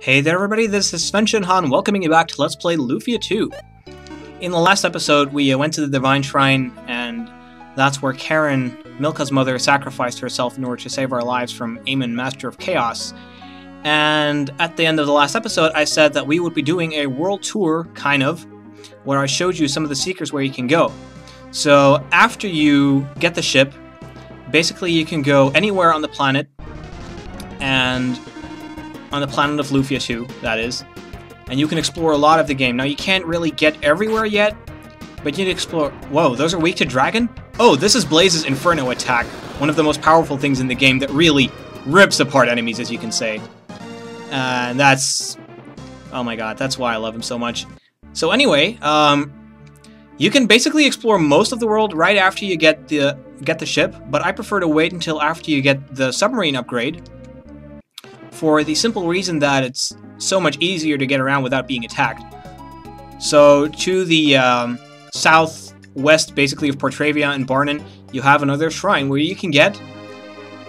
Hey there everybody, this is Sven Han welcoming you back to Let's Play Lufia 2. In the last episode, we went to the Divine Shrine, and that's where Karen, Milka's mother, sacrificed herself in order to save our lives from Aemon, Master of Chaos. And at the end of the last episode, I said that we would be doing a world tour, kind of, where I showed you some of the secrets where you can go. So after you get the ship, basically you can go anywhere on the planet, and on the planet of Lufia 2, that is, and you can explore a lot of the game. Now, you can't really get everywhere yet, but you can explore... Whoa, those are weak to dragon? Oh, this is Blaze's Inferno attack, one of the most powerful things in the game that really rips apart enemies, as you can say. And that's... oh my god, that's why I love him so much. So anyway, you can basically explore most of the world right after you get the ship, but I prefer to wait until after you get the submarine upgrade, for the simple reason that it's so much easier to get around without being attacked. So to the southwest, basically, of Portravia and Barnon, you have another shrine where you can get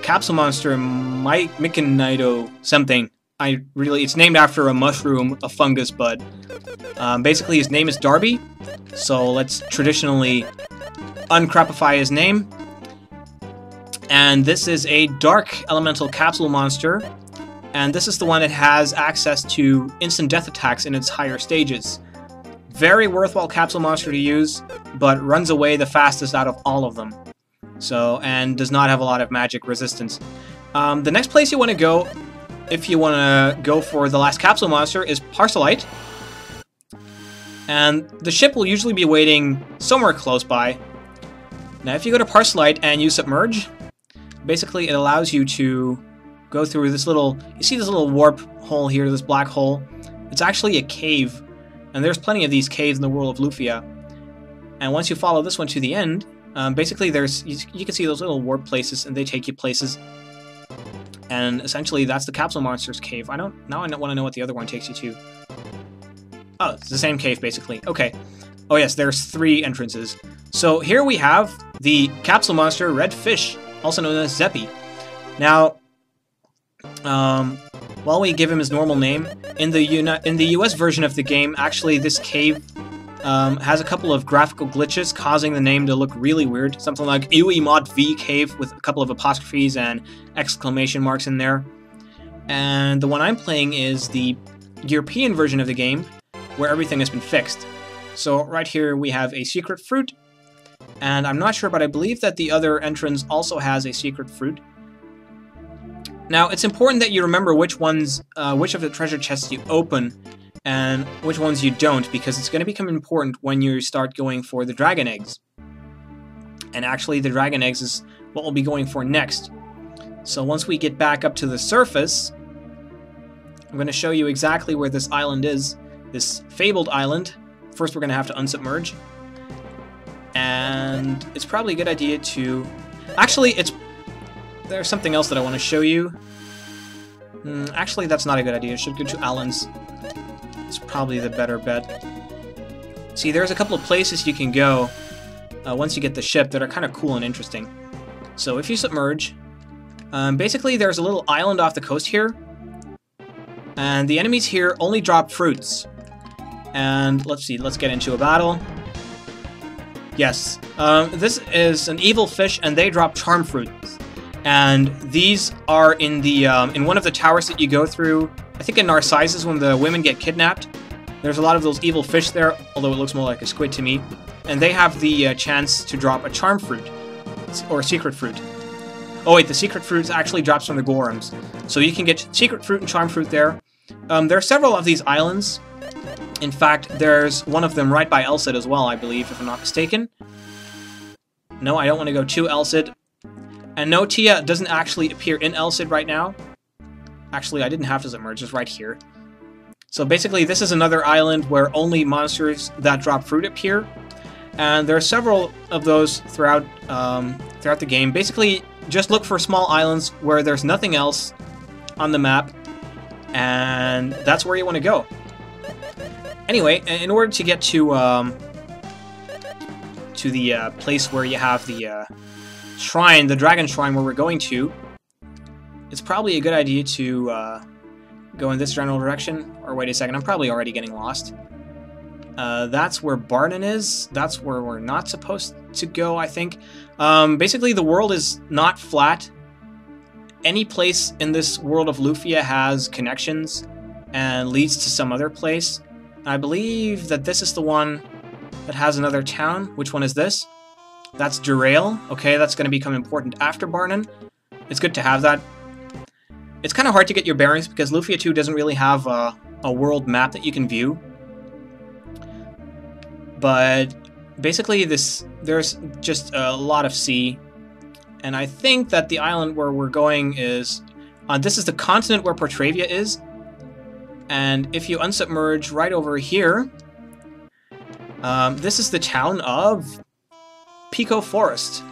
capsule monster Myconito something. It's named after a mushroom, a fungus bud. Basically, his name is Darby, so let's traditionally uncrapify his name. And this is a dark elemental capsule monster. And this is the one that has access to instant death attacks in its higher stages. Very worthwhile capsule monster to use, but runs away the fastest out of all of them. So, and does not have a lot of magic resistance. The next place you want to go, if you want to go for the last capsule monster, is Parcelite. And the ship will usually be waiting somewhere close by. Now, if you go to Parcelite and you submerge, basically it allows you to go through this little... you see this little warp hole here, this black hole? It's actually a cave, and there's plenty of these caves in the world of Lufia. And once you follow this one to the end, basically there's... you can see those little warp places, and they take you places. And essentially that's the capsule monster's cave. Now I want to know what the other one takes you to. Oh, it's the same cave, basically. Okay. Oh yes, there's 3 entrances. So here we have the capsule monster Red Fish, also known as Zeppi. Now, while we give him his normal name, in the US version of the game, actually this cave has a couple of graphical glitches causing the name to look really weird. Something like UE Mod V Cave with a couple of apostrophes and exclamation marks in there. And the one I'm playing is the European version of the game, where everything has been fixed. So right here we have a secret fruit, and I'm not sure, but I believe that the other entrance also has a secret fruit. Now, it's important that you remember which of the treasure chests you open and which ones you don't, because it's going to become important when you start going for the dragon eggs. And actually, the dragon eggs is what we'll be going for next. So once we get back up to the surface, I'm going to show you exactly where this island is, this fabled island. First, we're going to have to unsubmerge. And it's probably a good idea to... actually, there's something else that I want to show you. Actually, that's not a good idea. I should go to Alan's. It's probably the better bet. See, there's a couple of places you can go once you get the ship that are kind of cool and interesting. So if you submerge, basically there's a little island off the coast here. And the enemies here only drop fruits. And let's see, let's get into a battle. Yes, this is an evil fish, and they drop charm fruits. And these are in the in one of the towers that you go through. I think in Narcissus, when the women get kidnapped, there's a lot of those evil fish there, although it looks more like a squid to me. And they have the chance to drop a charm fruit, or a secret fruit. Oh wait, the secret fruit actually drops from the Gorams. So you can get secret fruit and charm fruit there. There are several of these islands. In fact, there's one of them right by Elcid as well, I believe, if I'm not mistaken. No, I don't want to go to Elcid. And no, Tia doesn't actually appear in Elcid right now. Actually, I didn't have to submerge, it's right here. So basically, this is another island where only monsters that drop fruit appear. And there are several of those throughout the game. Basically, just look for small islands where there's nothing else on the map. And that's where you want to go. Anyway, in order to get to the place where you have the shrine, the dragon shrine where we're going to, it's probably a good idea to go in this general direction. Or wait a second, I'm probably already getting lost. That's where Barton is. That's where we're not supposed to go, I think. Basically, the world is not flat. Any place in this world of Lufia has connections and leads to some other place. I believe that this is the one that has another town. Which one is this? That's Derail. Okay, that's going to become important after Barton. It's good to have that. It's kind of hard to get your bearings because Lufia 2 doesn't really have a world map that you can view. But basically there's just a lot of sea. And I think that the island where we're going is... this is the continent where Portravia is. And if you unsubmerge right over here, this is the town of Pico Forest.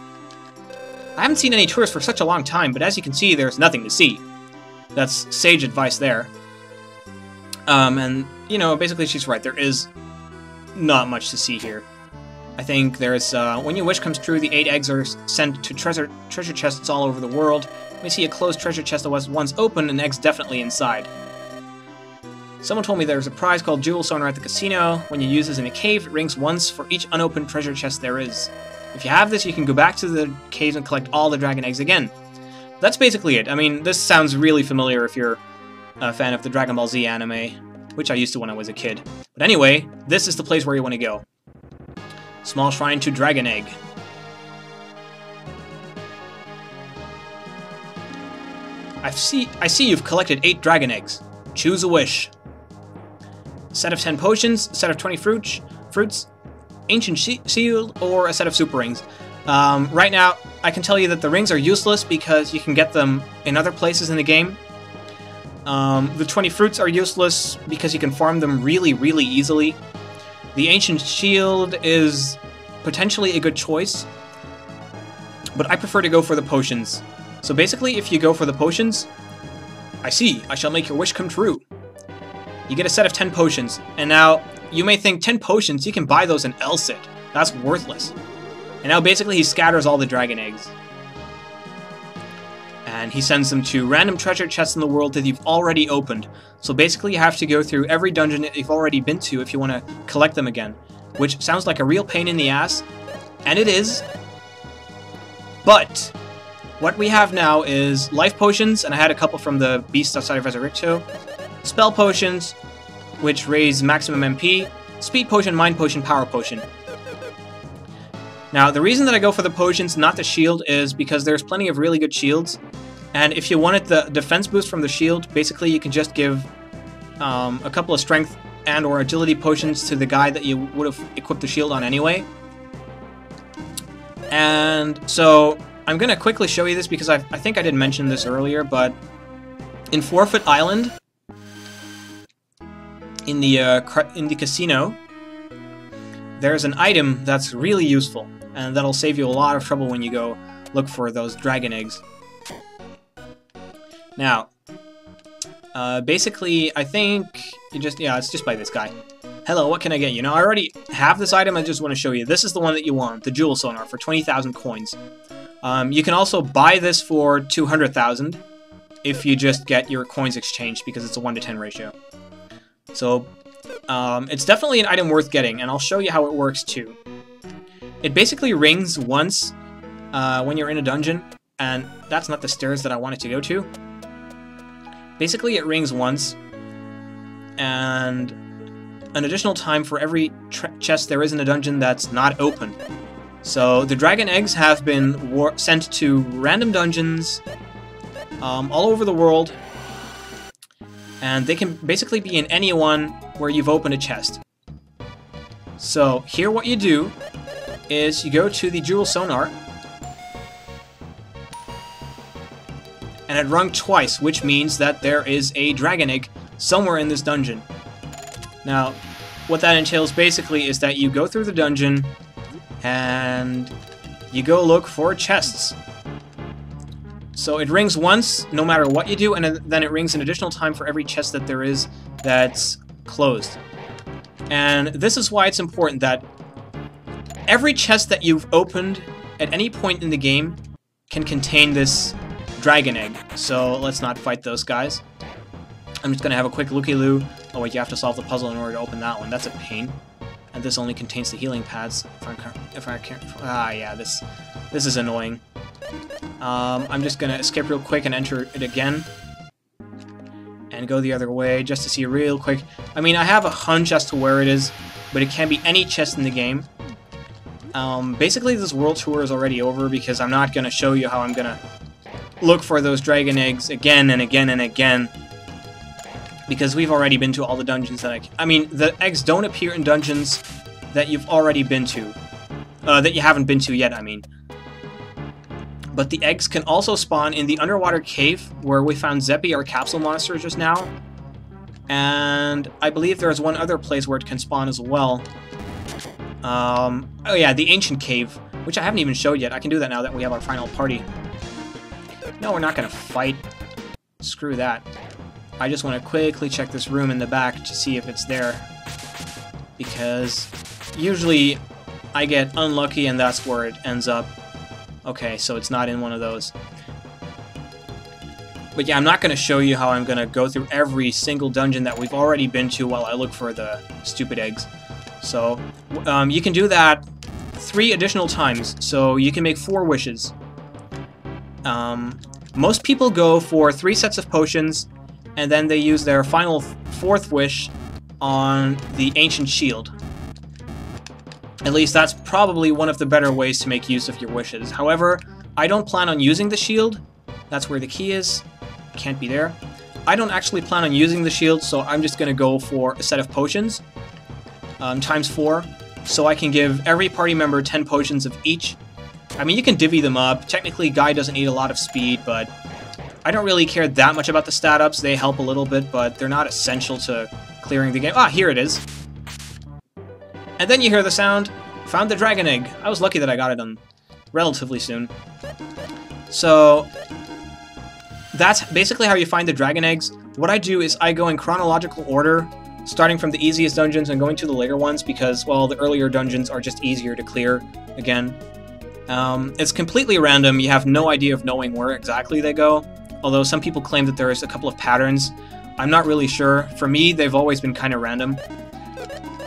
I haven't seen any tourists for such a long time, but as you can see, there's nothing to see. That's sage advice there. And, you know, basically she's right. There is not much to see here. I think there's, when your wish comes true, the 8 eggs are sent to treasure chests all over the world. We see a closed treasure chest that was once open and eggs definitely inside. Someone told me there's a prize called Jewel Sonar at the casino. When you use this in a cave, it rings once for each unopened treasure chest there is. If you have this, you can go back to the caves and collect all the dragon eggs again. That's basically it. I mean, this sounds really familiar if you're a fan of the Dragon Ball Z anime, which I used to when I was a kid. But anyway, this is the place where you want to go. Small shrine to Dragon Egg. I see you've collected 8 dragon eggs. Choose a wish. A set of 10 potions, a set of 20 fruits, ancient shield, or a set of super rings. Right now, I can tell you that the rings are useless because you can get them in other places in the game. The 20 fruits are useless because you can farm them really, really easily. The ancient shield is potentially a good choice, but I prefer to go for the potions. So basically, if you go for the potions, I shall make your wish come true. You get a set of 10 potions, and now you may think 10 potions, you can buy those in Elsit. That's worthless. And now basically he scatters all the dragon eggs. And he sends them to random treasure chests in the world that you've already opened. So basically you have to go through every dungeon that you've already been to if you want to collect them again. Which sounds like a real pain in the ass. And it is. But what we have now is life potions, and I had a couple from the beast outside of Resurrecto. Spell potions, which raise maximum MP. Speed potion, mind potion, power potion. Now, the reason that I go for the potions, not the shield, is because there's plenty of really good shields. And if you wanted the defense boost from the shield, basically you can just give a couple of strength and or agility potions to the guy that you would have equipped the shield on anyway. And so I'm going to quickly show you this because I think I did mention this earlier, but in Forfeit Island, in the casino, there's an item that's really useful, and that'll save you a lot of trouble when you go look for those dragon eggs. Now, basically, I think you just, yeah, it's just by this guy. Hello, what can I get you? Now, I already have this item, I just want to show you. This is the one that you want, the Jewel Sonar, for 20,000 coins. You can also buy this for 200,000 if you just get your coins exchanged, because it's a 1-to-10 ratio. So, it's definitely an item worth getting, and I'll show you how it works too. It basically rings once when you're in a dungeon, and that's not the stairs that I wanted to go to. Basically, it rings once, and an additional time for every chest there is in a dungeon that's not open. So, the dragon eggs have been sent to random dungeons all over the world, and they can basically be in any one where you've opened a chest. So, here what you do is you go to the Jewel Sonar, and it rung twice, which means that there is a dragon egg somewhere in this dungeon. Now, what that entails basically is that you go through the dungeon, and you go look for chests. So it rings once, no matter what you do, and then it rings an additional time for every chest that there is that's closed. And this is why it's important that every chest that you've opened at any point in the game can contain this dragon egg. So let's not fight those guys. I'm just gonna have a quick looky-loo. Oh wait, you have to solve the puzzle in order to open that one. That's a pain. And this only contains the healing pads. If I can't... Ah, yeah, this is annoying. I'm just gonna escape real quick and enter it again. And go the other way, just to see real quick. I mean, I have a hunch as to where it is, but it can be any chest in the game. Basically, this world tour is already over, because I'm not gonna show you how I'm gonna look for those dragon eggs again and again and again. Because we've already been to all the dungeons that I mean, the eggs don't appear in dungeons that you've already been to. That you haven't been to yet, I mean. But the eggs can also spawn in the underwater cave, where we found Zeppi, our capsule monster, just now. And I believe there's one other place where it can spawn as well. Oh yeah, the ancient cave, which I haven't even showed yet. I can do that now that we have our final party. No, we're not gonna fight. Screw that. I just want to quickly check this room in the back to see if it's there. Because usually I get unlucky and that's where it ends up. Okay, so it's not in one of those. But yeah, I'm not going to show you how I'm going to go through every single dungeon that we've already been to while I look for the stupid eggs. So, you can do that 3 additional times, so you can make 4 wishes. Most people go for 3 sets of potions, and then they use their final 4th wish on the ancient shield. At least that's probably one of the better ways to make use of your wishes. However, I don't plan on using the shield. That's where the key is. Can't be there. I don't actually plan on using the shield, so I'm just going to go for a set of potions. Times 4. So I can give every party member 10 potions of each. I mean, you can divvy them up. Technically, Guy doesn't need a lot of speed, but I don't really care that much about the stat ups. They help a little bit, but they're not essential to clearing the game. Ah, here it is. And then you hear the sound. Found the dragon egg. I was lucky that I got it on relatively soon. So that's basically how you find the dragon eggs. What I do is I go in chronological order, starting from the easiest dungeons and going to the later ones because, well, the earlier dungeons are just easier to clear again. It's completely random. You have no idea of knowing where exactly they go, although some people claim that there's a couple of patterns. I'm not really sure. For me, they've always been kind of random.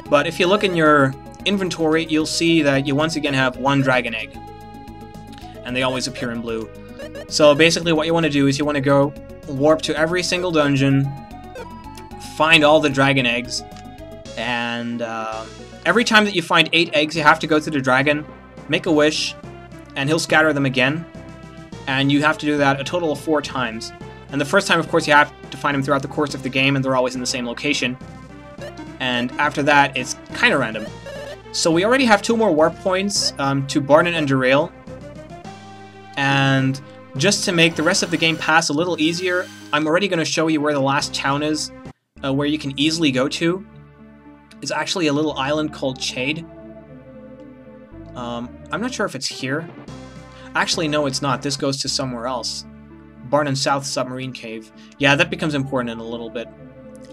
But if you look in your inventory, you'll see that you once again have 1 dragon egg. And they always appear in blue. So basically what you want to do is you want to go warp to every single dungeon, find all the dragon eggs, and every time that you find 8 eggs, you have to go to the dragon, make a wish, and he'll scatter them again. And you have to do that a total of 4 times. And the first time, of course, you have to find them throughout the course of the game, and they're always in the same location. And after that, it's kind of random. So we already have 2 more warp points to Barnon and Derail. And just to make the rest of the game pass a little easier, I'm already going to show you where the last town is, where you can easily go to. It's actually a little island called Chade. I'm not sure if it's here. Actually, no, it's not. This goes to somewhere else. Barnon South Submarine Cave. Yeah, that becomes important in a little bit.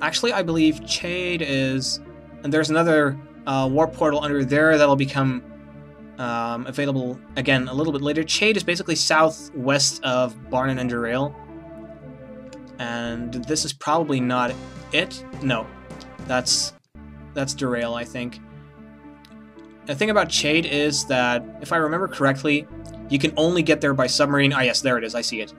Actually, I believe Chade is... And there's another warp portal under there that'll become available, again, a little bit later. Chade is basically southwest of Barnon and Derail. And this is probably not it. No, that's Derail, I think. The thing about Chade is that, if I remember correctly, you can only get there by submarine. Ah, yes, there it is. I see it.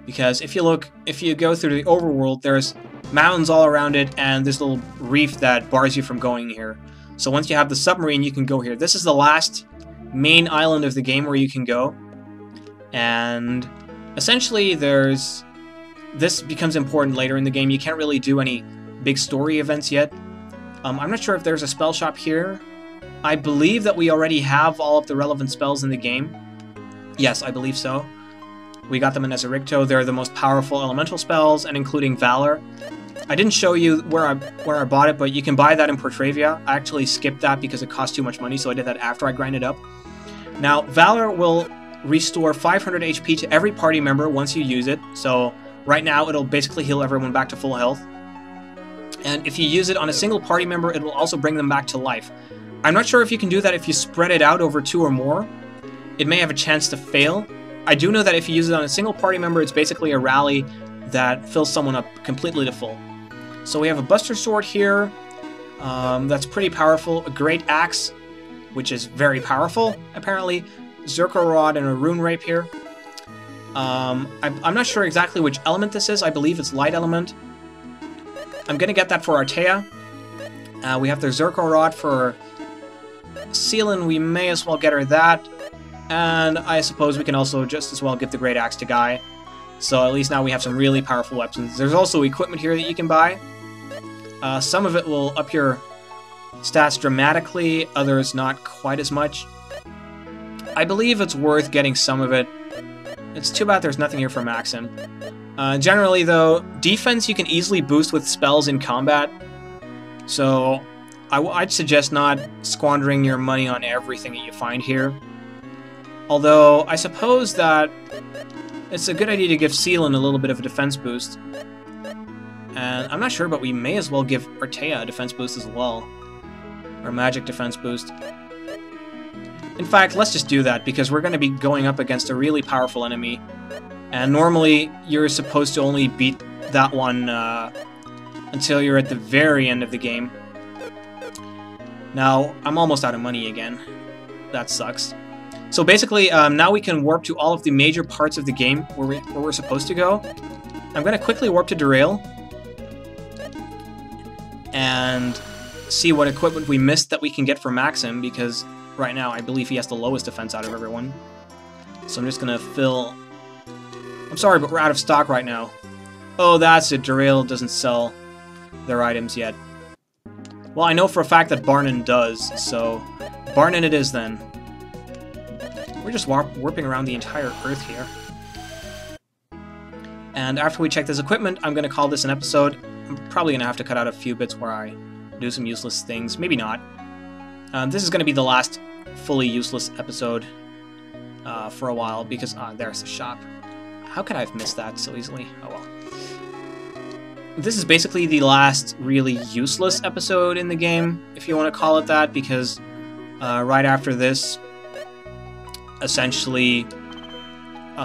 Because if you go through the overworld, there's mountains all around it, and this little reef that bars you from going here. So once you have the submarine, you can go here. This is the last main island of the game where you can go. And essentially, this becomes important later in the game. You can't really do any big story events yet. I'm not sure if there's a spell shop here. I believe that we already have all of the relevant spells in the game. Yes, I believe so. We got them in Ezericto. They're the most powerful elemental spells, and including Valor. I didn't show you where I bought it, but you can buy that in Portravia. I actually skipped that because it cost too much money, so I did that after I grinded up. Now, Valor will restore 500 HP to every party member once you use it. So right now, it'll basically heal everyone back to full health. And if you use it on a single party member, it will also bring them back to life. I'm not sure if you can do that if you spread it out over 2 or more. It may have a chance to fail. I do know that if you use it on a single party member, it's basically a rally that fills someone up completely to full. So we have a Buster Sword here, that's pretty powerful, a Great Axe, which is very powerful, apparently, Zerko Rod and a Rune Rapier. I'm not sure exactly which element this is, I believe it's Light Element. I'm gonna get that for Artea. We have the Zerko Rod for Seelan, we may as well get her that. And I suppose we can also just as well give the Great Axe to Guy. So at least now we have some really powerful weapons. There's also equipment here that you can buy. Some of it will up your stats dramatically, others not quite as much. I believe it's worth getting some of it. It's too bad there's nothing here for Maxim. Generally though, defense you can easily boost with spells in combat. So I'd suggest not squandering your money on everything that you find here. Although, I suppose that it's a good idea to give Seelan a little bit of a defense boost. And I'm not sure, but we may as well give Artea a defense boost as well. Or magic defense boost. In fact, let's just do that, because we're going to be going up against a really powerful enemy. And normally, you're supposed to only beat that one until you're at the very end of the game. Now, I'm almost out of money again. That sucks. So basically, now we can warp to all of the major parts of the game where we're supposed to go. I'm going to quickly warp to Derail and see what equipment we missed that we can get for Maxim, because right now I believe he has the lowest defense out of everyone. So I'm just going to fill... I'm sorry, but we're out of stock right now. Oh, that's it. Derail doesn't sell their items yet. Well, I know for a fact that Barnan does, so Barnan it is then. We're just warping around the entire Earth here. And after we check this equipment, I'm going to call this an episode. I'm probably going to have to cut out a few bits where I do some useless things. Maybe not. This is going to be the last fully useless episode for a while, because... there's the shop. How could I have missed that so easily? Oh well. This is basically the last really useless episode in the game, if you want to call it that, because right after this, essentially,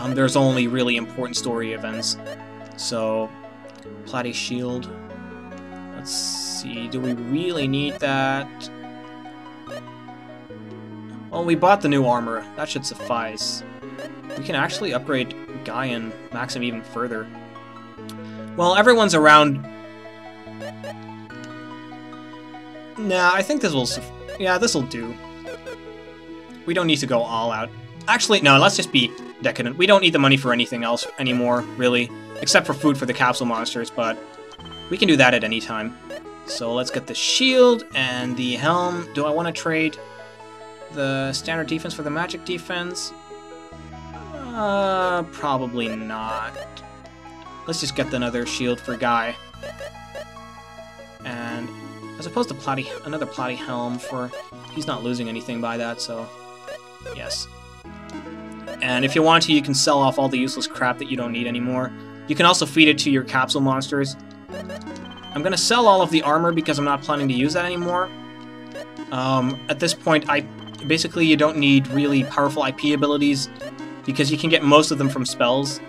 there's only really important story events. So, Platy Shield. Let's see, do we really need that? Well, we bought the new armor. That should suffice. We can actually upgrade Guy and Maxim even further. Well, everyone's around... Nah, I think this will... Yeah, this will do. We don't need to go all out. Actually, no, let's just be decadent. We don't need the money for anything else anymore, really. Except for food for the capsule monsters, but we can do that at any time. So let's get the shield and the helm. Do I want to trade the standard defense for the magic defense? Probably not. Let's just get another shield for Guy. And as opposed to another Platy helm for... He's not losing anything by that, so... Yes. And if you want to, you can sell off all the useless crap that you don't need anymore. You can also feed it to your capsule monsters. I'm gonna sell all of the armor because I'm not planning to use that anymore. At this point, basically you don't need really powerful IP abilities because you can get most of them from spells.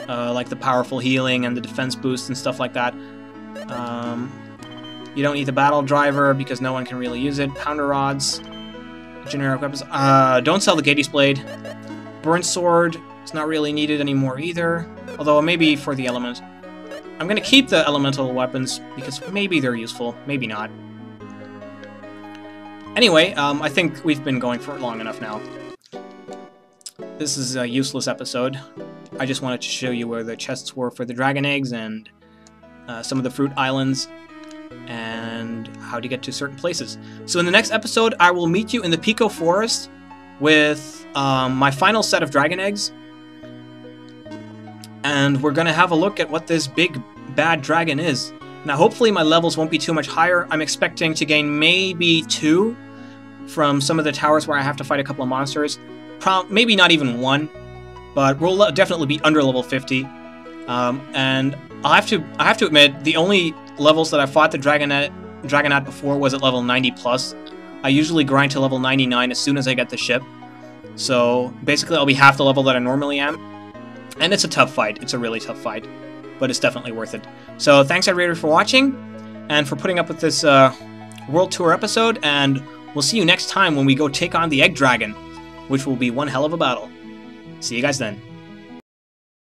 Like the powerful healing and the defense boost and stuff like that. You don't need the battle driver because no one can really use it. Pounder rods, generic weapons. Don't sell the Gady's blade. Burnt sword is not really needed anymore either. Although maybe for the element. I'm gonna keep the elemental weapons because maybe they're useful, maybe not. Anyway, I think we've been going for long enough now. This is a useless episode. I just wanted to show you where the chests were for the dragon eggs and some of the fruit islands and how to get to certain places. So in the next episode, I will meet you in the Pico Forest with my final set of dragon eggs. And we're going to have a look at what this big bad dragon is. Now hopefully my levels won't be too much higher. I'm expecting to gain maybe 2 from some of the towers where I have to fight a couple of monsters. Maybe not even 1. But we'll definitely be under level 50. And I have to admit, the only levels that I fought the dragon at before was at level 90 plus. I usually grind to level 99 as soon as I get the ship. So basically I'll be half the level that I normally am. And it's a tough fight. It's a really tough fight. but it's definitely worth it. So thanks everybody for watching, and for putting up with this World Tour episode, and we'll see you next time when we go take on the Egg Dragon, which will be one hell of a battle. See you guys then.